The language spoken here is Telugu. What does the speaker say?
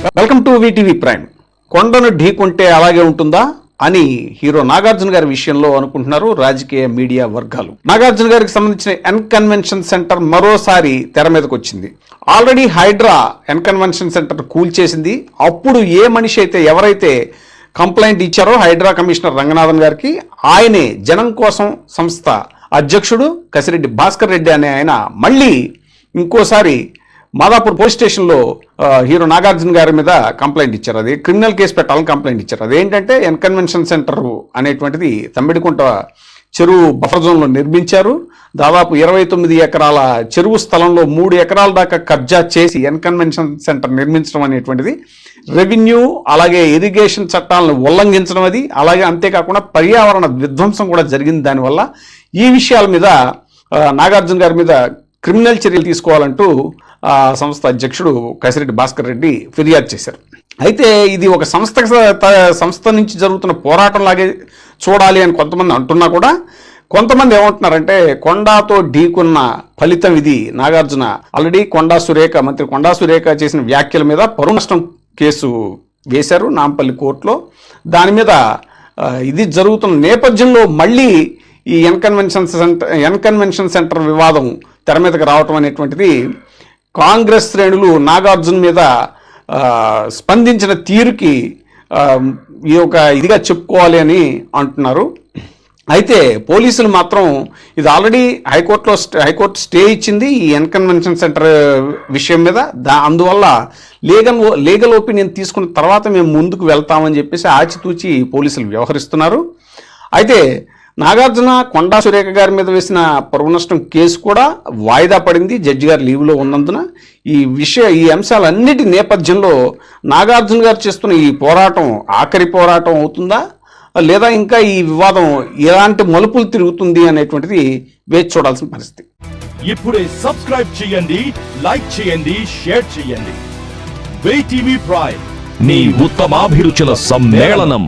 Welcome to VTV prime. కొండను ఢీకొంటే అలాగే ఉంటుందా అని హీరో నాగార్జున గారి విషయంలో అనుకుంటున్నారు రాజకీయ మీడియా వర్గాలు. నాగార్జున గారికి సంబంధించిన ఎన్ కన్వెన్షన్ సెంటర్ మరోసారి తెర మీదకి వచ్చింది. Already Hydraa N convention centre కూల్చేసింది. అప్పుడు ఏ మనిషి అయితే ఎవరైతే కంప్లైంట్ ఇచ్చారో హైడ్రా కమిషనర్ రంగనాథన్ గారికి, ఆయనే జనం కోసం సంస్థ అధ్యక్షుడు కసిరెడ్డి భాస్కర్ రెడ్డి అనే ఆయన మళ్ళీ ఇంకోసారి మాదాపూర్ పోలీస్ స్టేషన్లో హీరో నాగార్జున గారి మీద కంప్లైంట్ ఇచ్చారు. అది క్రిమినల్ కేసు పెట్టాలని కంప్లైంట్ ఇచ్చారు. అదేంటంటే ఎన్ కన్వెన్షన్ సెంటర్ అనేటువంటిది తమ్మిడికుంట చెరువు బఫర్ జోన్లో నిర్మించారు. దాదాపు 29 ఎకరాల చెరువు స్థలంలో 3 ఎకరాల దాకా కబ్జా చేసి ఎన్ కన్వెన్షన్ సెంటర్ నిర్మించడం అనేటువంటిది రెవెన్యూ అలాగే ఇరిగేషన్ చట్టాలను ఉల్లంఘించడం, అది అలాగే అంతేకాకుండా పర్యావరణ విధ్వంసం కూడా జరిగింది. దానివల్ల ఈ విషయాల మీద నాగార్జున గారి మీద క్రిమినల్ చర్యలు తీసుకోవాలంటూ సంస్థ అధ్యక్షుడు కసిరెడ్డి భాస్కర్ రెడ్డి ఫిర్యాదు చేశారు. అయితే ఇది ఒక సంస్థ నుంచి జరుగుతున్న పోరాటం లాగే చూడాలి అని కొంతమంది అంటున్నా కూడా కొంతమంది ఏమంటున్నారంటే కొండాతో ఢీకున్న ఫలితం ఇది. నాగార్జున ఆల్రెడీ మంత్రి కొండా సురేఖ చేసిన వ్యాఖ్యల మీద పరువు నష్టం కేసు వేశారు నాంపల్లి కోర్టులో. దాని మీద ఇది జరుగుతున్న నేపథ్యంలో మళ్ళీ ఈ ఎన్ కన్వెన్షన్ సెంటర్ వివాదం తెర మీదకి రావటం అనేటువంటిది కాంగ్రెస్ శ్రేణులు నాగార్జున మీద స్పందించిన తీరుకి ఈ ఒక ఇదిగా చెప్పుకోవాలి అని అంటున్నారు. అయితే పోలీసులు మాత్రం ఇది ఆల్రెడీ హైకోర్టు స్టే ఇచ్చింది ఈ ఎన్ కన్వెన్షన్ సెంటర్ విషయం మీద. అందువల్ల లీగల్ ఒపీనియన్ తీసుకున్న తర్వాత మేము ముందుకు వెళ్తామని చెప్పేసి ఆచితూచి పోలీసులు వ్యవహరిస్తున్నారు. అయితే నాగార్జున కొండా సురేఖ గారి మీద వేసిన పరువు నష్టం కేసు కూడా వాయిదా పడింది. జడ్జి గారు లీవ్లో ఉన్నందున ఈ అంశాలన్నిటి నేపథ్యంలో నాగార్జున గారు చేస్తున్న ఈ పోరాటం ఆఖరి పోరాటం అవుతుందా, లేదా ఇంకా ఈ వివాదం ఎలాంటి మలుపులు తిరుగుతుంది అనేటువంటిది వేచి చూడాల్సిన పరిస్థితి. ఇప్పుడే సబ్స్క్రైబ్ చేయండి, లైక్ చేయండి, షేర్ చేయండి. వీటీవీ ప్రైమ్, నీ ఉత్తమాభిరుచుల సమ్మేళనం.